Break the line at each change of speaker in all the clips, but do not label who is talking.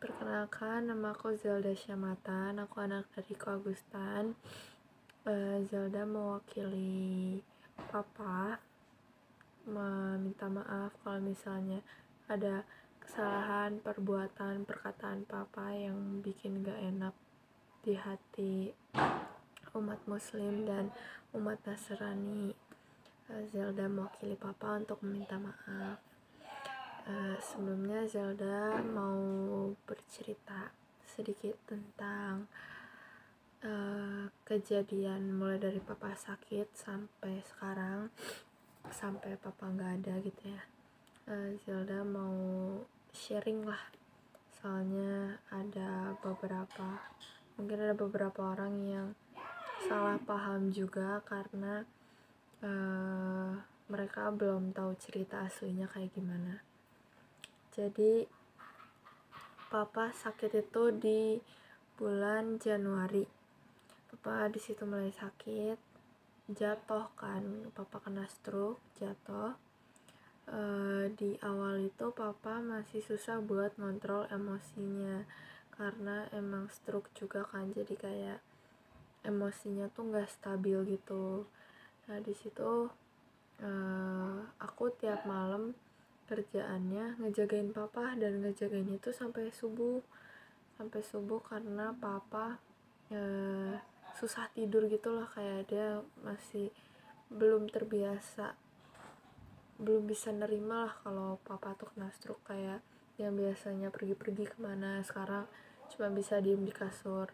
Perkenalkan, nama aku Zelda Syamatan, aku anak dari Ko Agustan. Zelda mewakili Papa, meminta maaf kalau misalnya ada kesalahan, perbuatan, perkataan Papa yang bikin gak enak di hati umat Muslim dan umat Nasrani. Zelda mewakili Papa untuk meminta maaf. Sebelumnya Zelda mau bercerita sedikit tentang kejadian mulai dari Papa sakit sampai sekarang, sampai Papa nggak ada gitu ya. Zelda mau sharing lah, soalnya mungkin ada beberapa orang yang salah paham juga karena mereka belum tahu cerita aslinya kayak gimana. Jadi Papa sakit itu di bulan Januari. Papa di situ mulai sakit, jatuh kan, Papa kena stroke, jatuh. Di awal itu Papa masih susah buat ngontrol emosinya karena emang stroke juga kan, jadi kayak emosinya tuh nggak stabil gitu. Nah di situ aku tiap malam kerjaannya ngejagain Papa, dan ngejagain itu sampai subuh karena Papa susah tidur gitulah, kayak dia masih belum bisa nerima lah kalau Papa tuh kena stroke, kayak yang biasanya pergi-pergi kemana sekarang cuma bisa diem di kasur.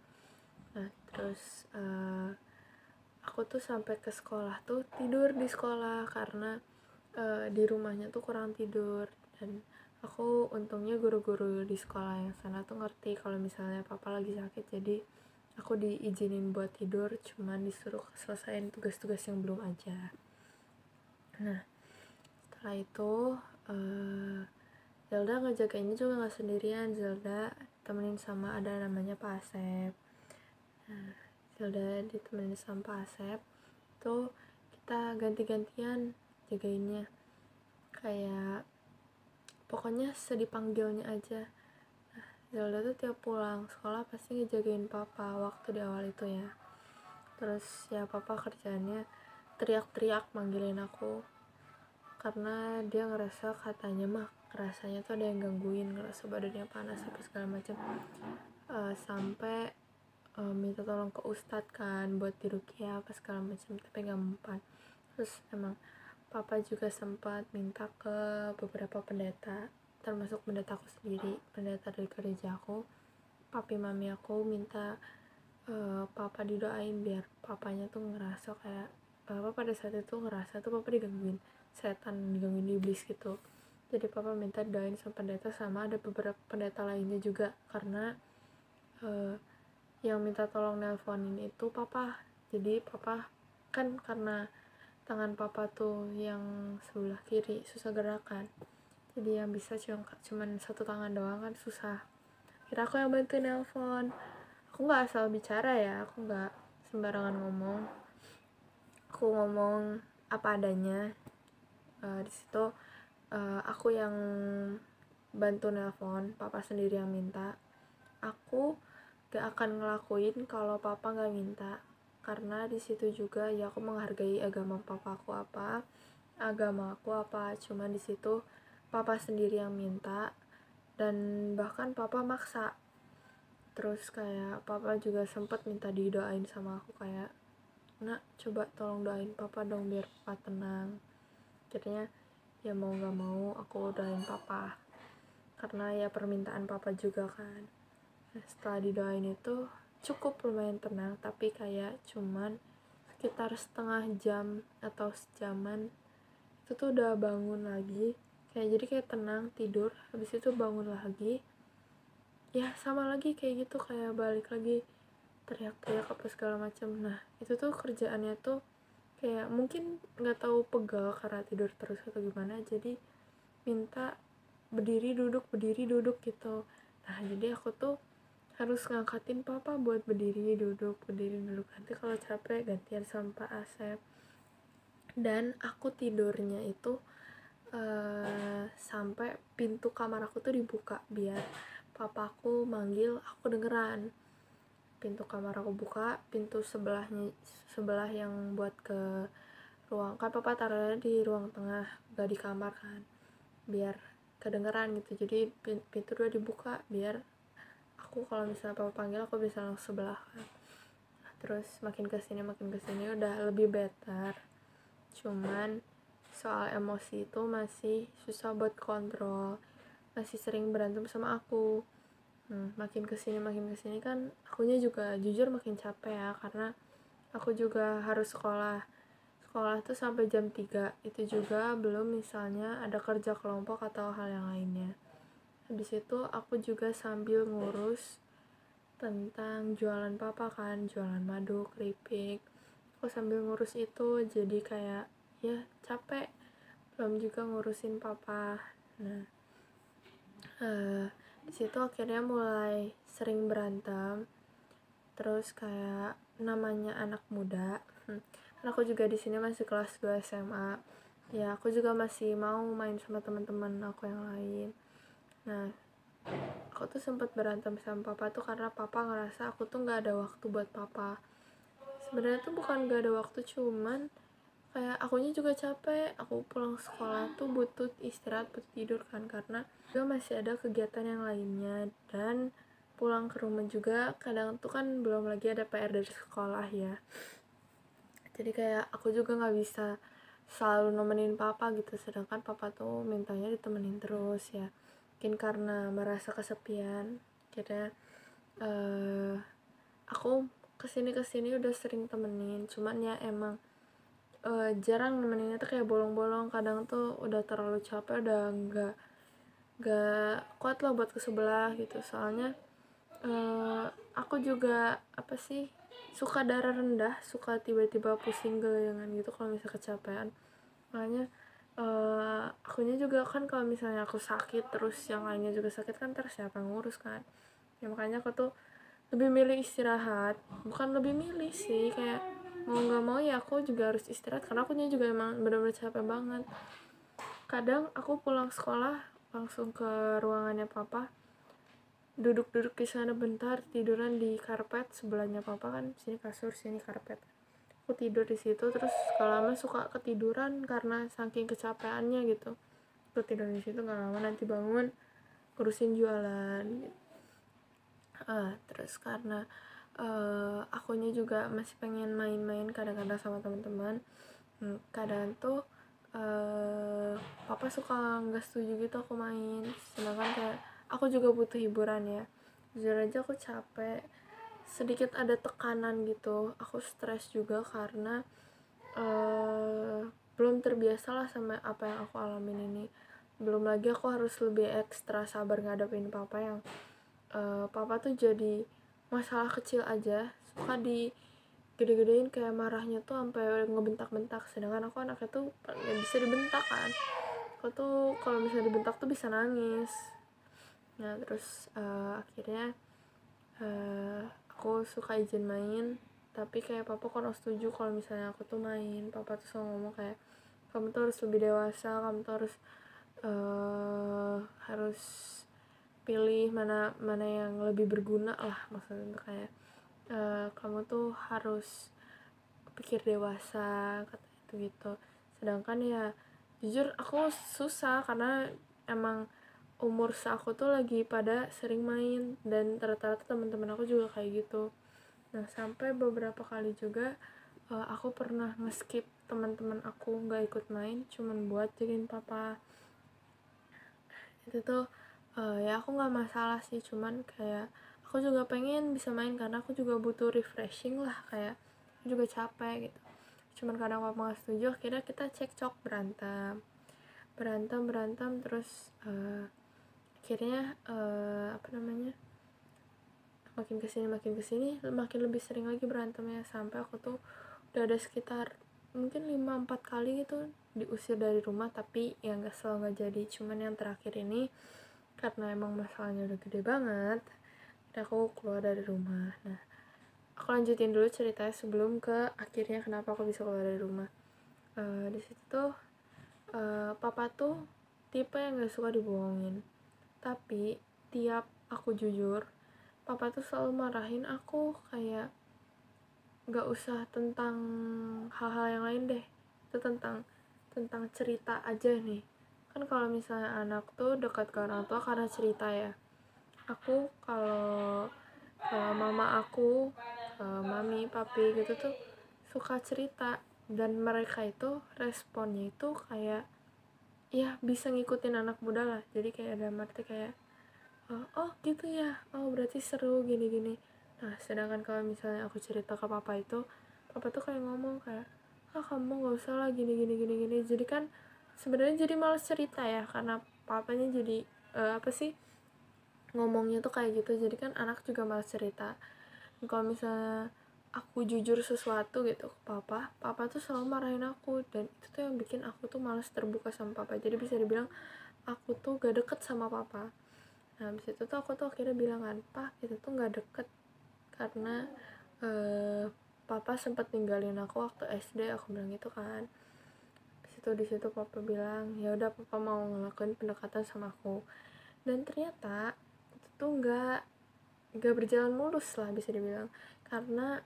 Nah terus aku tuh sampai ke sekolah tuh tidur di sekolah karena di rumahnya tuh kurang tidur. Dan aku untungnya guru-guru di sekolah yang sana tuh ngerti kalau misalnya Papa lagi sakit, jadi aku diizinin buat tidur, cuman disuruh selesaiin tugas-tugas yang belum aja. Nah setelah itu Zelda ngejagainnya juga gak sendirian, Zelda temenin sama ada namanya Pak Asep. Nah Zelda ditemenin sama Pak Asep tuh, kita ganti-gantian jagainnya, kayak pokoknya sedipanggilnya aja. Nah, Zelda tuh tiap pulang sekolah pasti ngejagain Papa waktu di awal itu ya. Terus ya Papa kerjaannya teriak-teriak manggilin aku karena dia ngerasa, katanya mah rasanya tuh ada yang gangguin, ngerasa badannya panas apa segala macam. Sampai minta tolong ke ustadz kan buat diruqyah apa segala macam, tapi gak mempan. Terus emang Papa juga sempat minta ke beberapa pendeta, termasuk pendeta aku sendiri, pendeta dari gereja aku, papi mami aku minta Papa didoain biar Papanya tuh ngerasa kayak Papa pada saat itu ngerasa tuh Papa digangguin setan, digangguin iblis gitu. Jadi Papa minta doain sama pendeta, sama ada beberapa pendeta lainnya juga, karena yang minta tolong nelponin itu Papa. Jadi Papa kan karena tangan Papa tuh yang sebelah kiri susah gerakan, jadi yang bisa cuman satu tangan doang kan susah. Kira aku yang bantuin nelpon. Aku nggak asal bicara ya, aku nggak sembarangan ngomong, aku ngomong apa adanya. Di situ aku yang bantu nelpon, Papa sendiri yang minta. Aku gak akan ngelakuin kalau Papa nggak minta, karena di situ juga ya aku menghargai agama Papa aku apa, agama aku apa. Cuman di situ Papa sendiri yang minta, dan bahkan Papa maksa. Terus kayak Papa juga sempat minta didoain sama aku, kayak nak coba tolong doain Papa dong biar Papa tenang. Akhirnya ya mau gak mau aku doain Papa, karena ya permintaan Papa juga kan. Nah, setelah didoain itu cukup lumayan tenang, tapi kayak cuman sekitar setengah jam atau sejaman itu tuh udah bangun lagi, jadi kayak tenang tidur, habis itu bangun lagi ya sama lagi kayak gitu, kayak balik lagi teriak-teriak apa segala macam. Nah itu tuh kerjaannya tuh kayak mungkin nggak tahu pegal karena tidur terus atau gimana, jadi minta berdiri duduk gitu. Nah jadi aku tuh harus ngangkatin Papa buat berdiri duduk. Nanti kalau capek gantian sama Pak Asep. Dan aku tidurnya itu sampai pintu kamar aku tuh dibuka biar papaku manggil, aku kedengeran. Pintu kamar aku buka, pintu sebelah yang buat ke ruang, kan papa taruhnya di ruang tengah, gak di kamar kan, biar kedengeran gitu. Jadi pintu dua dibuka biar aku kalau misalnya papa panggil aku bisa langsung sebelah kan. Terus makin kesini udah lebih better, cuman soal emosi itu masih susah buat kontrol, masih sering berantem sama aku. Makin kesini kan akunya juga jujur makin capek ya, karena aku juga harus sekolah tuh sampai jam 3, itu juga belum misalnya ada kerja kelompok atau hal yang lainnya. Habis itu aku juga sambil ngurus tentang jualan papa kan, jualan madu, keripik, aku sambil ngurus itu, jadi kayak ya capek, belum juga ngurusin papa. Nah, di situ akhirnya mulai sering berantem. Terus kayak namanya anak muda, karena aku juga di sini masih kelas 2 SMA, ya aku juga masih mau main sama teman-teman aku yang lain. Nah, aku tuh sempat berantem sama papa tuh karena papa ngerasa aku tuh nggak ada waktu buat papa. Sebenarnya tuh bukan nggak ada waktu, cuman kayak akunya juga capek, aku pulang sekolah tuh butuh istirahat, butuh tidur kan, karena juga masih ada kegiatan yang lainnya. Dan pulang ke rumah juga kadang tuh kan belum lagi ada PR dari sekolah ya, jadi kayak aku juga nggak bisa selalu nemenin papa gitu, sedangkan papa tuh mintanya ditemenin terus ya. Mungkin karena merasa kesepian, kira aku kesini udah sering temenin, cuman ya emang jarang nemeninnya tuh kayak bolong-bolong. Kadang tuh udah terlalu capek, udah nggak kuat lah buat ke sebelah gitu. Soalnya aku juga apa sih, suka darah rendah, suka tiba-tiba pusing geleyangan gitu kalau misalnya kecapean. Makanya akunya juga kan kalau misalnya aku sakit terus yang lainnya juga sakit kan, terus siapa yang ngurus kan ya. Makanya aku tuh lebih milih istirahat, bukan lebih milih sih, kayak mau nggak mau ya aku juga harus istirahat karena akunya juga emang benar-benar capek banget. Kadang aku pulang sekolah langsung ke ruangannya papa, duduk di sana bentar, tiduran di karpet sebelahnya papa kan, sini kasur sini karpet, aku tidur di situ. Terus kalau lama suka ketiduran karena saking kecapeannya gitu, aku tidur di situ, nggak lama nanti bangun ngurusin jualan gitu. Terus karena akunya juga masih pengen main-main kadang-kadang sama teman-teman, kadang tuh papa suka nggak setuju gitu aku main, sedangkan kayak aku juga butuh hiburan ya. Jujur aja aku capek, sedikit ada tekanan gitu, aku stres juga karena belum terbiasa lah sama apa yang aku alamin ini. Belum lagi aku harus lebih ekstra sabar ngadepin papa yang papa tuh jadi masalah kecil aja suka di gede-gedein, kayak marahnya tuh sampai ngebentak-bentak, sedangkan aku anaknya tuh nggak bisa dibentak kan. Aku tuh kalau misalnya dibentak tuh bisa nangis. Nah terus akhirnya aku suka izin main, tapi kayak papa kurang setuju kalau misalnya aku tuh main. Papa tuh selalu ngomong kayak, kamu tuh harus lebih dewasa, kamu tuh harus pilih mana yang lebih berguna lah, maksudnya tuh kayak kamu tuh harus pikir dewasa, kata itu gitu. Sedangkan ya jujur aku susah karena emang umur aku tuh lagi pada sering main, dan rata-rata teman-teman aku juga kayak gitu. Nah sampai beberapa kali juga aku pernah nge-skip teman-teman aku nggak ikut main cuman buat jagain papa. Itu tuh ya aku nggak masalah sih, cuman kayak aku juga pengen bisa main karena aku juga butuh refreshing lah, kayak aku juga capek gitu. Cuman kadang papa nggak setuju, akhirnya kita cekcok, berantem terus akhirnya makin kesini makin lebih sering lagi berantemnya, sampai aku tuh udah ada sekitar mungkin 5-4 kali gitu diusir dari rumah. Tapi ya nggak selalu nggak jadi, cuman yang terakhir ini karena emang masalahnya udah gede banget, dan aku keluar dari rumah. Nah aku lanjutin dulu ceritanya sebelum ke akhirnya kenapa aku bisa keluar dari rumah. Di situ tuh papa tuh tipe yang nggak suka dibohongin, tapi tiap aku jujur, papa tuh selalu marahin aku, kayak gak usah tentang hal-hal yang lain deh, itu tentang cerita aja nih. Kan kalau misalnya anak tuh dekat ke orang tua karena cerita ya. Aku kalau mama aku, mami, papi gitu tuh suka cerita, dan mereka itu responnya itu kayak ya bisa ngikutin anak muda lah. Jadi kayak ada arti kayak oh gitu ya, oh berarti seru gini-gini. Nah sedangkan kalau misalnya aku cerita ke papa itu, papa tuh kayak ngomong kayak kamu gak usah lah gini gini gini gini. Jadi kan sebenarnya jadi malas cerita ya, karena papanya jadi apa sih, ngomongnya tuh kayak gitu. Jadi kan anak juga malas cerita. Kalau misalnya aku jujur sesuatu gitu ke papa tuh selalu marahin aku, dan itu tuh yang bikin aku tuh malas terbuka sama papa. Jadi bisa dibilang aku tuh gak deket sama papa. Nah habis itu tuh aku tuh akhirnya bilang kan, pak itu tuh gak deket karena papa sempat ninggalin aku waktu SD, aku bilang gitu kan. Di situ papa bilang ya udah, papa mau ngelakuin pendekatan sama aku. Dan ternyata itu tuh nggak berjalan mulus lah bisa dibilang, karena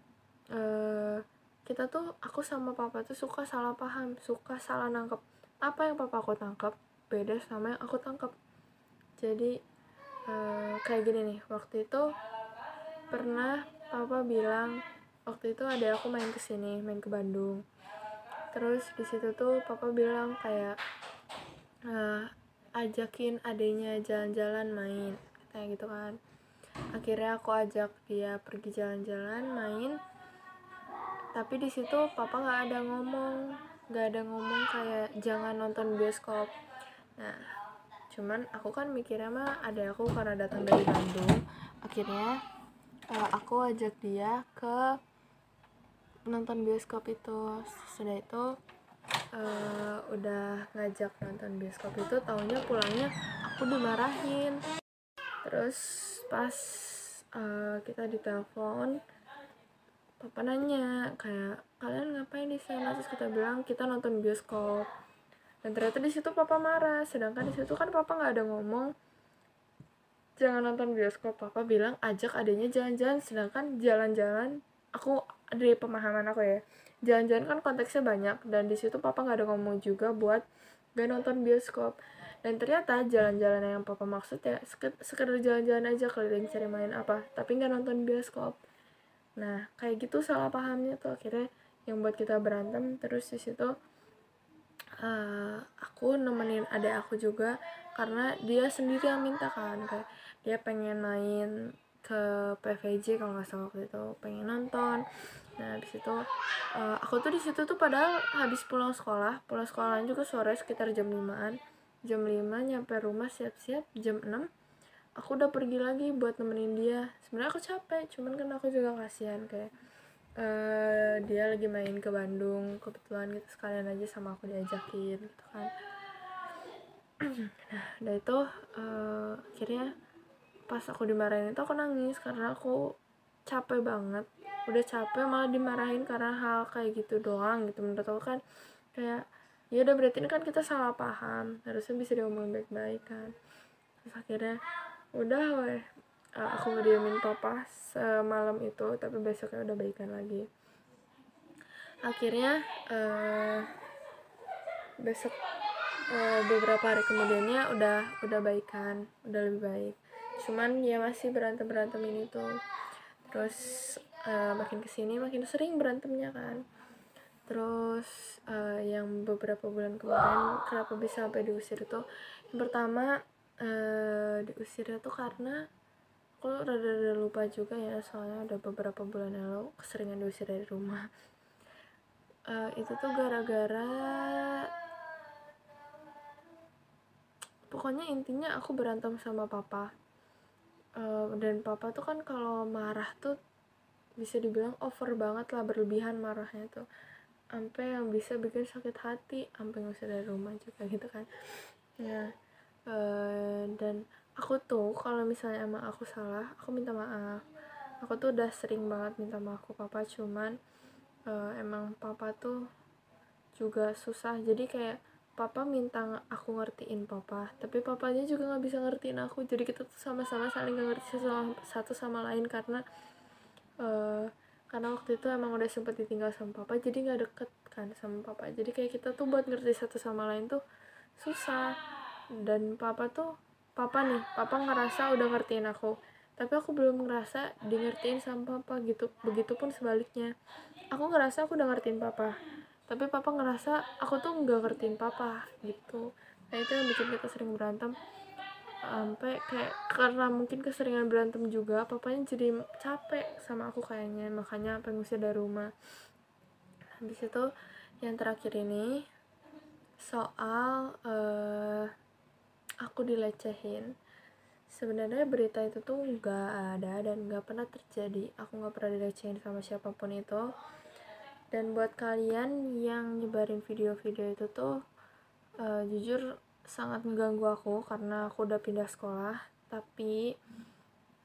kita tuh, aku sama papa tuh suka salah paham, suka salah nangkep. Apa yang papa aku tangkap beda sama yang aku tangkap. Jadi kayak gini nih, waktu itu pernah papa bilang, waktu itu ada aku main kesini, main ke Bandung. Terus di situ tuh papa bilang kayak ajakin adenya jalan-jalan main, kayak gitu kan. Akhirnya aku ajak dia pergi jalan-jalan main, tapi di situ papa nggak ada ngomong kayak jangan nonton bioskop. Nah cuman aku kan mikirnya mah ada aku karena datang dari Bandung, akhirnya aku ajak dia ke nonton bioskop itu. Sudah itu udah ngajak nonton bioskop itu, taunya pulangnya aku dimarahin. Terus pas kita ditelepon, papa nanya kayak kalian ngapain di sana, terus kita bilang kita nonton bioskop. Dan ternyata di situ papa marah, sedangkan di situ kan papa nggak ada ngomong jangan nonton bioskop, papa bilang ajak adanya jalan-jalan. Sedangkan jalan-jalan, aku dari pemahaman aku ya, jalan-jalan kan konteksnya banyak, dan di situ papa nggak ada ngomong juga buat gak nonton bioskop. Dan ternyata jalan-jalan yang papa maksud ya sekedar jalan-jalan aja, keliling cari main apa, tapi nggak nonton bioskop. Nah kayak gitu salah pahamnya tuh akhirnya yang buat kita berantem. Terus di situ aku nemenin adek aku juga, karena dia sendiri yang minta kan, kayak dia pengen main ke PVJ kalau nggak salah waktu itu, pengen nonton. Nah habis itu aku tuh di situ tuh padahal habis pulang sekolah juga sore sekitar jam 5-an, jam 5 nyampe rumah siap-siap jam 6 aku udah pergi lagi buat nemenin dia. Sebenarnya aku capek, cuman kan aku juga kasihan kayak dia lagi main ke Bandung kebetulan gitu, sekalian aja sama aku diajakin gitu kan. Nah udah itu akhirnya pas aku dimarahin itu aku nangis karena aku capek banget, udah capek malah dimarahin karena hal kayak gitu doang gitu. Menurut aku kan kayak ya udah berarti ini kan kita salah paham, harusnya bisa diomongin baik-baik kan. Terus akhirnya udah weh, aku ngediemin papa semalam itu, tapi besoknya udah baikan lagi. Akhirnya besok beberapa hari kemudiannya udah baikan, udah lebih baik. Cuman ya masih berantem ini tuh. Terus makin kesini makin sering berantemnya kan. Terus yang beberapa bulan kemarin kenapa bisa sampai diusir itu, yang pertama diusirnya tuh karena aku rada-rada lupa juga ya, soalnya udah beberapa bulan yang lalu keseringan diusir dari rumah. Itu tuh gara-gara, pokoknya intinya aku berantem sama papa. Dan papa tuh kan kalau marah tuh bisa dibilang over banget lah, berlebihan marahnya tuh, sampai yang bisa bikin sakit hati, sampai ngusir dari rumah juga gitu kan. Nah dan aku tuh kalau misalnya emang aku salah, aku minta maaf. Aku tuh udah sering banget minta maaf ke papa, cuman emang papa tuh juga susah, jadi kayak papa minta aku ngertiin papa, tapi papanya juga nggak bisa ngertiin aku. Jadi kita tuh sama-sama saling nggak ngerti satu sama lain karena waktu itu emang udah sempet ditinggal sama papa, jadi nggak deket kan sama papa. Jadi kayak kita tuh buat ngerti satu sama lain tuh susah. Dan papa ngerasa udah ngertiin aku, tapi aku belum ngerasa di ngertiin sama papa gitu. Begitupun sebaliknya, aku ngerasa aku udah ngertiin papa, tapi papa ngerasa aku tuh nggak ngertiin papa gitu. Nah itu yang bikin kita sering berantem, sampai kayak karena mungkin keseringan berantem juga papanya jadi capek sama aku kayaknya, makanya sampai ngusir dari rumah. Habis itu yang terakhir ini soal aku dilecehin. Sebenarnya berita itu tuh nggak ada dan nggak pernah terjadi. Aku nggak pernah dilecehin sama siapapun itu. Dan buat kalian yang nyebarin video-video itu tuh jujur sangat mengganggu aku karena aku udah pindah sekolah. Tapi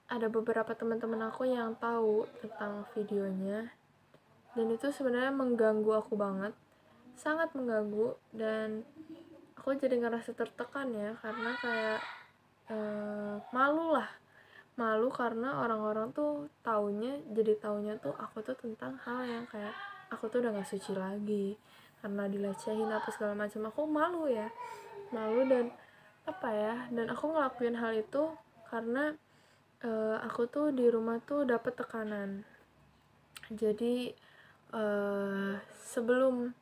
ada beberapa teman-teman aku yang tahu tentang videonya, dan itu sebenarnya mengganggu aku banget, sangat mengganggu. Dan aku jadi ngerasa tertekan ya, karena kayak malu karena orang-orang tuh taunya tuh aku tuh tentang hal yang kayak aku tuh udah gak suci lagi karena dilecehin apa segala macam. Aku malu dan dan aku ngelakuin hal itu karena aku tuh di rumah tuh dapet tekanan. Jadi sebelum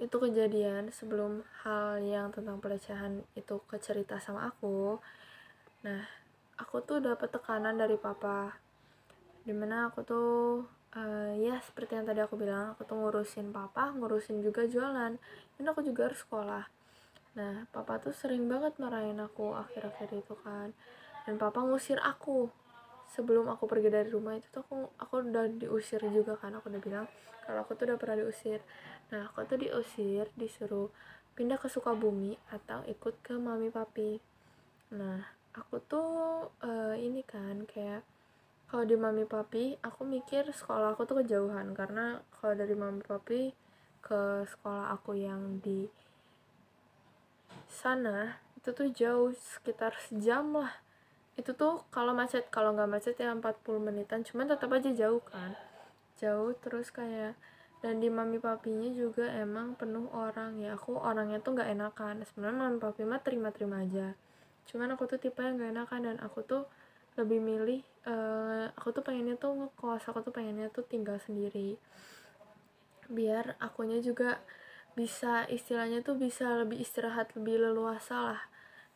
itu kejadian, sebelum hal yang tentang pelecehan itu kecerita sama aku, nah aku tuh dapet tekanan dari papa, dimana aku tuh ya seperti yang tadi aku bilang, aku tuh ngurusin papa, ngurusin juga jualan, dan aku juga harus sekolah. Nah papa tuh sering banget marahin aku akhir-akhir itu kan, dan papa ngusir aku. Sebelum aku pergi dari rumah itu tuh aku udah diusir juga kan, aku udah bilang kalau aku tuh udah pernah diusir. Nah aku tuh diusir, disuruh pindah ke Sukabumi atau ikut ke mami papi. Nah aku tuh ini kan kayak kalau di mami papi aku mikir sekolah aku tuh kejauhan, karena kalau dari mami papi ke sekolah aku yang di sana itu tuh jauh, sekitar sejam lah. Itu tuh kalau nggak macet ya 40 menitan, cuman tetap aja jauh kan, jauh. Terus kayak, dan di mami papinya juga emang penuh orang ya. Aku orangnya tuh nggak enakan sebenarnya. Mami papi mah terima aja, cuman aku tuh tipe yang nggak enakan, dan aku tuh lebih milih aku tuh pengennya tuh ngekos, aku tuh pengennya tuh tinggal sendiri biar akunya juga bisa, istilahnya tuh bisa lebih istirahat, lebih leluasa lah.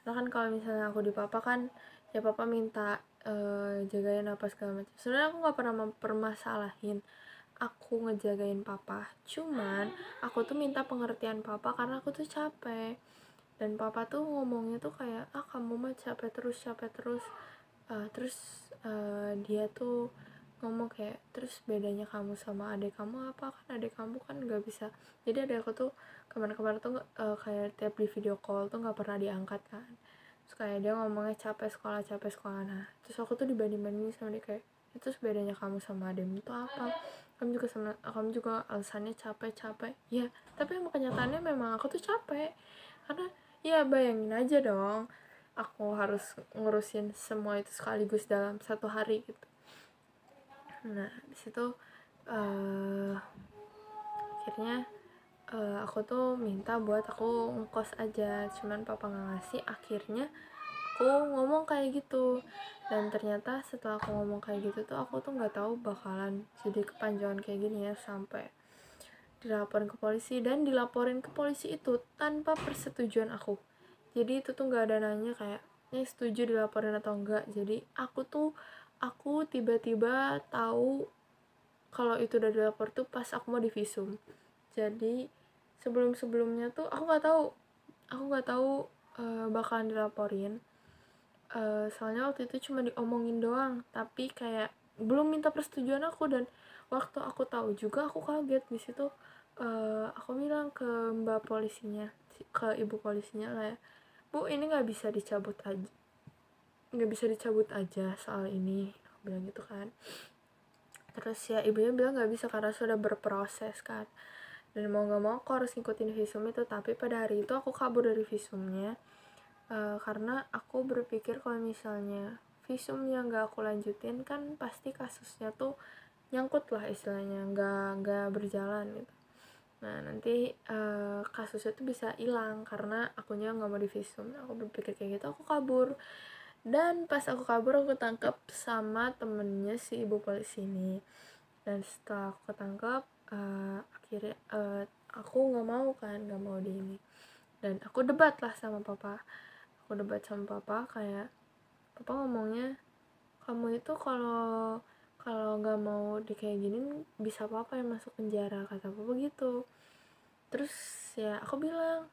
Karena kan kalau misalnya aku di papa kan ya papa minta jagain apa segala macam. Sebenarnya aku nggak pernah mempermasalahin aku ngejagain papa, cuman aku tuh minta pengertian papa karena aku tuh capek. Dan papa tuh ngomongnya tuh kayak kamu mah capek terus dia tuh ngomong kayak, terus bedanya kamu sama adik kamu apa, kan adik kamu kan nggak bisa. Jadi adik aku tuh kemarin-kemarin tuh kayak tiap di video call tuh nggak pernah diangkat kan. Terus kayak dia ngomongnya capek sekolah. Nah terus aku tuh dibanding-bandingin sama dia kayak, itu bedanya kamu sama adikmu tuh apa, kamu juga alasannya capek ya. Tapi emang kenyataannya memang aku tuh capek, karena ya bayangin aja dong, aku harus ngurusin semua itu sekaligus dalam satu hari gitu. Nah disitu akhirnya aku tuh minta buat aku ngekos aja, cuman papa nggak ngasih. Akhirnya aku ngomong kayak gitu, dan ternyata setelah aku ngomong kayak gitu tuh aku tuh nggak tahu bakalan jadi kepanjangan kayak gini ya, sampai dilaporin ke polisi. Dan dilaporin ke polisi itu tanpa persetujuan aku. Jadi itu tuh nggak ada nanya kayak ini setuju dilaporin atau enggak. Jadi aku tiba-tiba tahu kalau itu udah dilapor tuh pas aku mau divisum. Jadi sebelumnya tuh aku nggak tahu bakalan dilaporin. Soalnya waktu itu cuma diomongin doang, tapi kayak belum minta persetujuan aku. Dan waktu aku tahu juga aku kaget. Di situ aku bilang ke mbak polisinya, ke ibu polisinya kayak, bu ini nggak bisa dicabut aja soal ini, aku bilang gitu kan. Terus ya ibunya bilang nggak bisa karena sudah berproses kan. dan mau gak mau aku harus ngikutin visum itu. Tapi pada hari itu aku kabur dari visumnya, karena aku berpikir kalau misalnya visumnya gak aku lanjutin kan pasti kasusnya tuh nyangkut lah istilahnya, gak berjalan gitu. Nah nanti kasusnya tuh bisa hilang karena akunya nggak mau divisum. Aku berpikir kayak gitu, aku kabur. Dan pas aku kabur aku ketangkep sama temennya si ibu polisi ini. Dan setelah aku ketangkep, akhirnya aku nggak mau kan, nggak mau di ini. Dan aku debat lah sama papa. Aku debat sama papa kayak, papa ngomongnya kamu itu kalau nggak mau di kayak gini bisa papa yang masuk penjara, kata papa gitu. Terus ya aku bilang,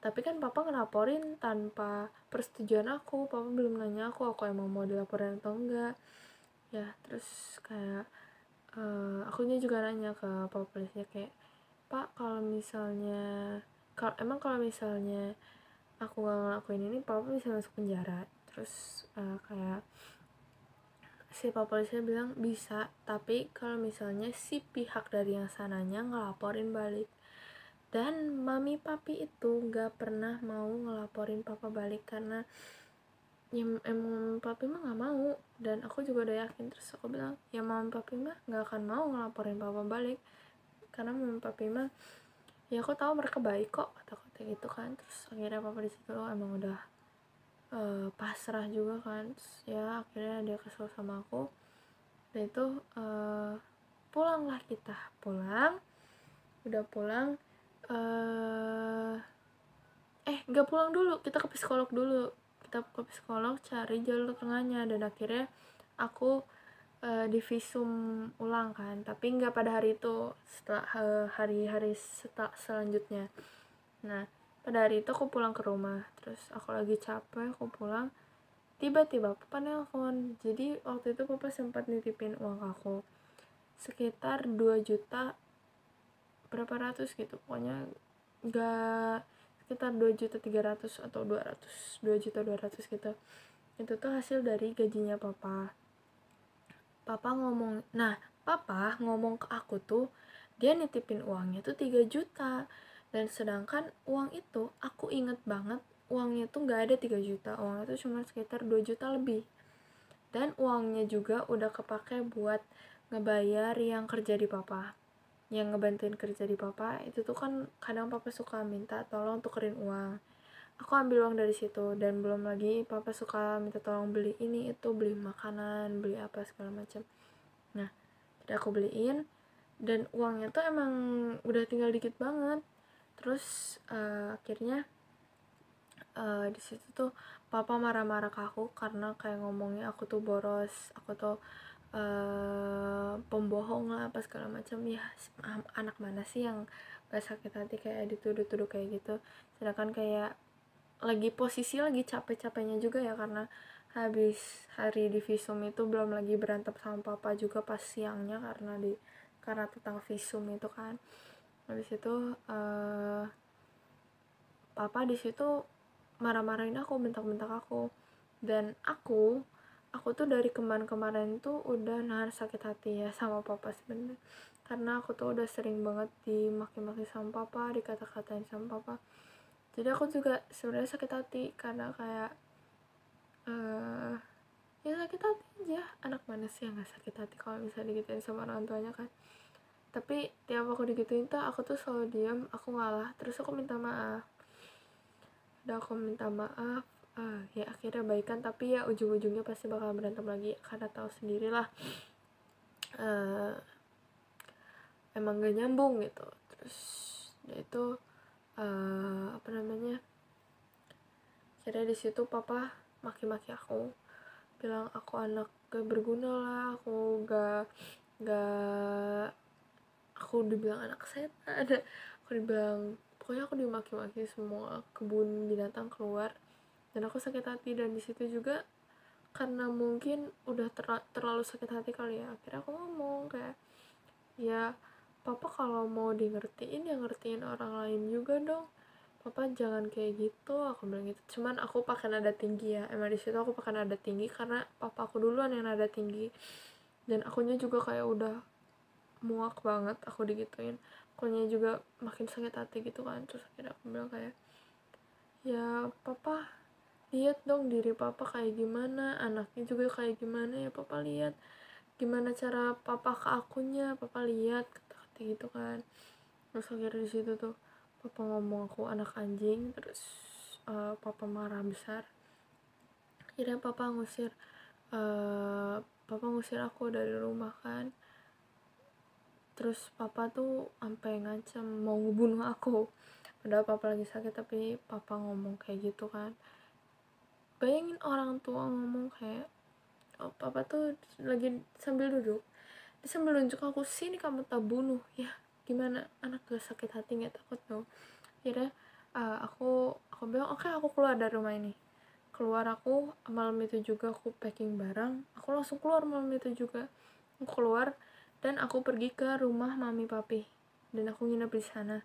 tapi kan papa ngelaporin tanpa persetujuan aku, papa belum nanya aku emang mau dilaporin atau enggak ya. Terus kayak akunya juga nanya ke papa polisinya kayak, pak kalau misalnya kalau misalnya aku gak ngelakuin ini papa bisa masuk penjara. Terus kayak si papa polisinya bilang bisa, tapi kalau misalnya si pihak dari yang sananya ngelaporin balik. Dan mami papi itu gak pernah mau ngelaporin papa balik karena ya emang papi mah gak mau, dan aku juga udah yakin. Terus aku bilang ya mami papi mah gak akan mau ngelaporin papa balik karena mami papi mah ya aku tahu mereka baik kok, kata-kata gitu kan. Terus akhirnya papa di situ emang udah pasrah juga kan. Terus ya akhirnya dia kesel sama aku, dan itu pulanglah kita. Udah pulang, nggak pulang dulu, kita ke psikolog dulu. Kita ke psikolog cari jalur tengahnya, dan akhirnya aku divisum ulang kan, tapi nggak pada hari itu, setelah hari-hari selanjutnya. Nah pada hari itu aku pulang ke rumah, terus aku lagi capek, aku pulang, tiba-tiba papa nelpon. Jadi waktu itu papa sempat nitipin uang ke aku sekitar 2 juta berapa ratus gitu, pokoknya nggak, sekitar 2.300.000 atau 2.200.000 gitu. Itu tuh hasil dari gajinya papa ngomong. Nah papa ngomong ke aku tuh dia nitipin uangnya tuh 3 juta, dan sedangkan uang itu aku inget banget uangnya tuh gak ada 3 juta, uangnya tuh cuma sekitar 2 juta lebih. Dan uangnya juga udah kepake buat ngebayar yang kerja di papa, yang ngebantuin kerja di papa. Itu tuh kan kadang papa suka minta tolong tukerin uang, aku ambil uang dari situ. Dan belum lagi papa suka minta tolong beli ini itu, beli makanan, beli apa segala macam. Nah jadi aku beliin, dan uangnya tuh emang udah tinggal dikit banget. Terus akhirnya di situ tuh papa marah-marah ke aku karena kayak ngomongnya aku tuh boros, aku tuh pembohong lah apa segala macam. Ya anak mana sih yang gak sakit hati kayak dituduh-tuduh kayak gitu. Sedangkan kayak lagi posisi lagi capek-capeknya juga ya, karena habis hari di visum itu belum lagi berantem sama papa juga pas siangnya karena tentang visum itu kan. Habis itu papa di situ marah-marahin aku, bentak-bentak aku. Dan aku tuh dari kemarin tuh udah nahan sakit hati ya sama papa sebenarnya, karena aku tuh udah sering banget dimaki-maki sama papa, dikata-katain sama papa. Jadi aku juga sebenarnya sakit hati karena kayak ya sakit hati aja. Anak mana sih yang gak sakit hati kalau misalnya digituin sama orang tuanya kan. Tapi tiap aku digituin tuh aku tuh selalu diam, aku ngalah, terus aku minta maaf. Udah aku minta maaf, ya akhirnya baikan. Tapi ya ujung-ujungnya pasti bakal berantem lagi karena tahu sendirilah, emang gak nyambung gitu. Terus ya itu apa namanya, akhirnya di situ papa maki-maki aku, bilang aku anak gak berguna lah, aku dibilang anak setan, aku dibilang, pokoknya aku dimaki-maki, semua kebun binatang keluar. Dan aku sakit hati. Dan di situ juga karena mungkin udah terlalu sakit hati kali ya, akhirnya aku ngomong kayak, ya papa kalau mau di ngertiin ya ngertiin orang lain juga dong, papa jangan kayak gitu, aku bilang gitu. Cuman aku pakai nada tinggi ya, emang di situ aku pakai nada tinggi karena papa aku duluan yang nada tinggi. Dan akunya juga kayak udah muak banget aku digituin. akunya juga makin sakit hati gitu kan. Terus akhirnya aku bilang kayak, ya papa lihat dong diri papa kayak gimana, anaknya juga kayak gimana, ya papa lihat gimana cara papa ke akunya, papa lihat, kata-kata gitu kan. Terus akhirnya di situ tuh papa ngomong aku anak anjing. Terus papa marah besar. Akhirnya papa ngusir aku dari rumah kan. Terus papa tuh sampai ngancam mau ngebunuh aku, padahal papa lagi sakit, tapi papa ngomong kayak gitu kan. Bayangin orang tua ngomong kayak, oh, papa tuh lagi sambil duduk, dia sambil nunjuk aku, sini kamu tak bunuh ya. Gimana anak gak sakit hati, nggak takut dong. Akhirnya aku bilang oke, aku keluar dari rumah ini. Aku malam itu juga aku packing barang, aku langsung keluar malam itu juga. Aku keluar dan aku pergi ke rumah mami papi dan aku nginep di sana.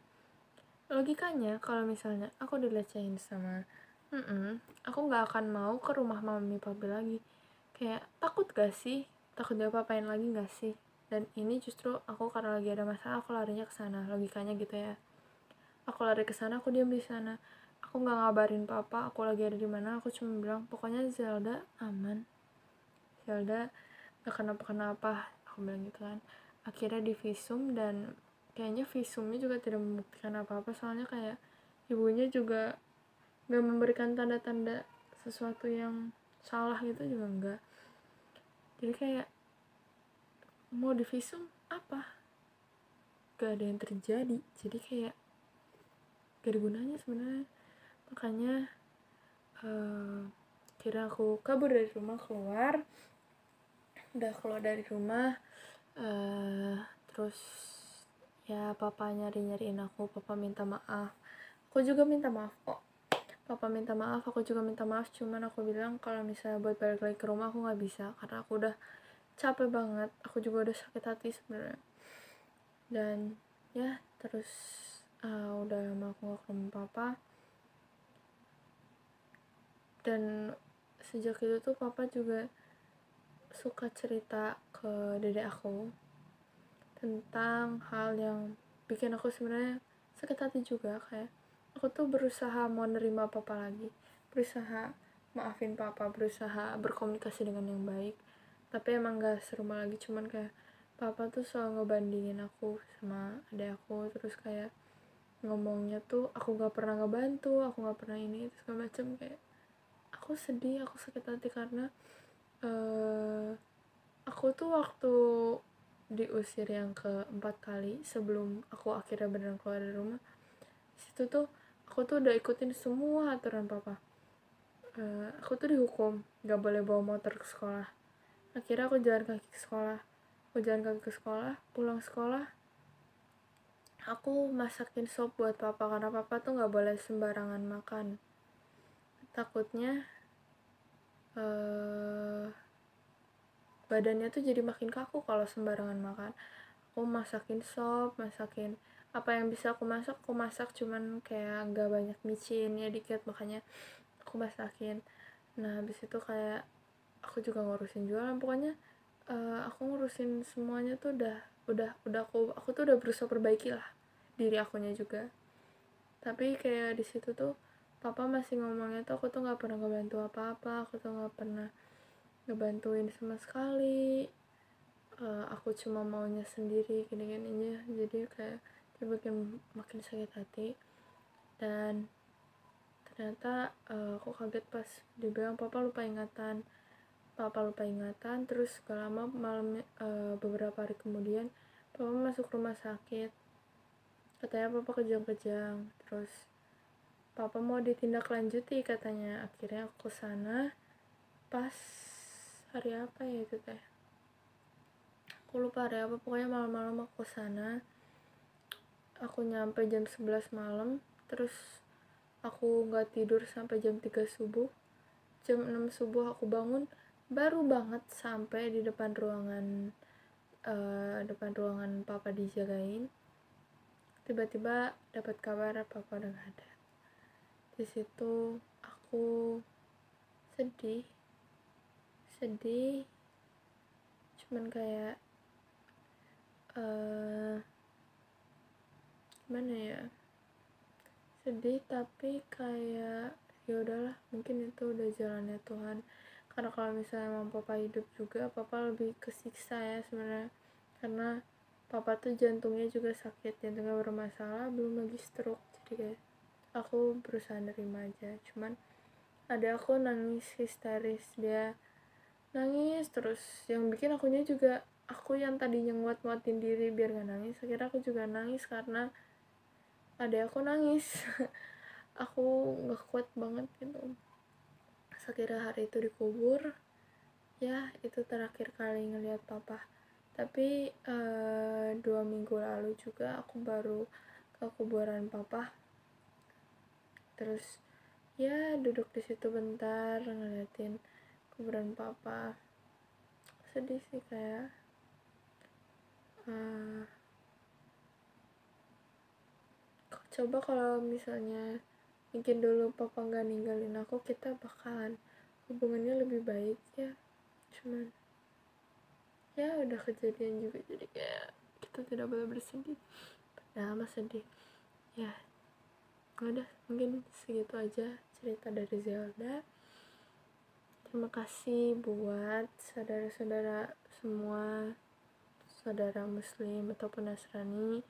Logikanya kalau misalnya aku dilecehin sama aku nggak akan mau ke rumah mami papi lagi. Kayak takut gak sih, takut dia apain lagi gak sih. Dan ini justru aku karena lagi ada masalah, aku larinya ke sana, logikanya gitu ya. Aku lari ke sana, aku diam di sana, aku nggak ngabarin papa aku lagi ada di mana. Aku cuma bilang pokoknya Zelda aman, Zelda gak kenapa-kenapa, aku bilang gitu kan. Akhirnya di visum dan kayaknya visumnya juga tidak membuktikan apa-apa, soalnya kayak ibunya juga gak memberikan tanda-tanda sesuatu yang salah gitu juga enggak. Jadi kayak mau di visum apa, gak ada yang terjadi. Jadi kayak gak ada gunanya sebenarnya. Makanya kira aku kabur dari rumah, udah keluar dari rumah. Terus ya papa nyariin aku, papa minta maaf, aku juga minta maaf kok. Papa minta maaf, aku juga minta maaf. Cuman aku bilang kalau misalnya buat balik lagi ke rumah aku nggak bisa, karena aku udah capek banget, aku juga udah sakit hati sebenarnya. Dan ya terus udah lama aku gak ke rumah papa. Dan sejak itu tuh papa juga suka cerita ke dedek aku tentang hal yang bikin aku sebenarnya sakit hati juga. Kayak aku tuh berusaha mau nerima papa lagi, berusaha maafin papa, berusaha berkomunikasi dengan yang baik, tapi emang gak serumah lagi. Cuman kayak papa tuh selalu ngebandingin aku sama adek aku, terus kayak ngomongnya tuh aku gak pernah ngebantu, aku gak pernah ini itu segala macem. Kayak aku sedih, aku sakit hati karena aku tuh waktu diusir yang keempat kali sebelum aku akhirnya beneran keluar dari rumah, situ tuh aku tuh udah ikutin semua aturan papa. Aku tuh dihukum gak boleh bawa motor ke sekolah. Akhirnya aku jalan kaki ke sekolah. Pulang sekolah aku masakin sop buat papa, karena papa tuh gak boleh sembarangan makan, takutnya badannya tuh jadi makin kaku kalau sembarangan makan. Aku masakin sop, masakin apa yang bisa aku masak, cuman kayak gak banyak micinnya dikit, makanya aku masakin. Nah habis itu kayak aku juga ngurusin jualan, pokoknya aku ngurusin semuanya tuh udah aku tuh udah berusaha perbaiki lah diri akunya juga. Tapi kayak di situ tuh papa masih ngomongnya tuh aku tuh nggak pernah ngebantu apa-apa, aku tuh nggak pernah ngebantuin sama sekali, aku cuma maunya sendiri gini-gininya. Jadi kayak dia bikin makin sakit hati. Dan ternyata aku kaget pas dibilang papa lupa ingatan. Terus gak lama malamnya, beberapa hari kemudian papa masuk rumah sakit, katanya papa kejang-kejang, terus papa mau ditindaklanjuti katanya. Akhirnya aku kesana pas hari apa ya itu teh, aku lupa hari apa, pokoknya malam-malam aku kesana. Aku nyampe jam 11 malam, terus aku gak tidur sampai jam 3 subuh. Jam 6 subuh aku bangun, baru banget sampai di depan ruangan papa dijagain. Tiba-tiba dapat kabar papa udah gak ada. Di situ aku sedih, cuman kayak gimana ya, sedih tapi kayak ya udahlah, mungkin itu udah jalannya Tuhan. Karena kalau misalnya emang papa hidup juga, papa lebih kesiksa ya sebenarnya, karena papa tuh jantungnya juga sakit, jantungnya bermasalah, belum lagi stroke. Jadi kayak aku berusaha nerima aja. Cuman ada aku nangis histeris, dia nangis terus, yang bikin akunya juga, aku yang tadinya nguat-nguatin diri biar gak nangis, akhirnya aku juga nangis karena ada aku nangis. Aku nggak kuat banget gitu. Akhirnya hari itu dikubur, ya itu terakhir kali ngelihat papa. Tapi 2 minggu lalu juga aku baru ke kuburan papa, terus ya duduk di situ bentar ngeliatin kuburan papa. Sedih sih, kayak coba kalau misalnya mungkin dulu papa nggak ninggalin aku, kita bakalan hubungannya lebih baik ya. Cuman ya udah kejadian juga, jadi kayak kita tidak boleh bersedih, padahal mah sedih ya. Udah, mungkin segitu aja cerita dari Zelda. Terima kasih buat saudara-saudara semua, saudara muslim ataupun Nasrani.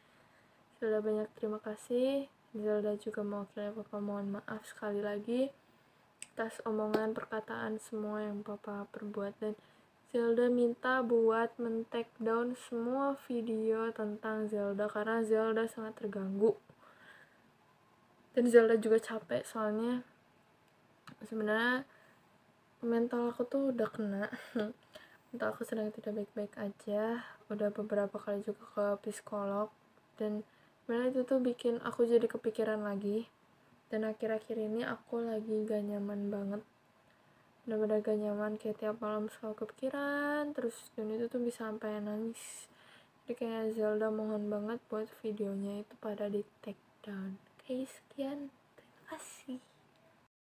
Zelda banyak terima kasih. Zelda juga mewakili papa mohon maaf sekali lagi atas omongan perkataan semua yang papa perbuat, dan Zelda minta buat men-take down semua video tentang Zelda karena Zelda sangat terganggu. Dan Zelda juga capek, soalnya sebenarnya mental aku tuh udah kena. Mental aku sedang tidak baik-baik aja. Udah beberapa kali juga ke psikolog, dan sebenarnya itu tuh bikin aku jadi kepikiran lagi. Dan akhir-akhir ini aku lagi gak nyaman banget, bener-bener gak nyaman, kayak tiap malam selalu kepikiran terus, dan itu tuh bisa sampai nangis. Jadi kayak Zelda mohon banget buat videonya itu pada di take down. Oke, sekian, terima kasih.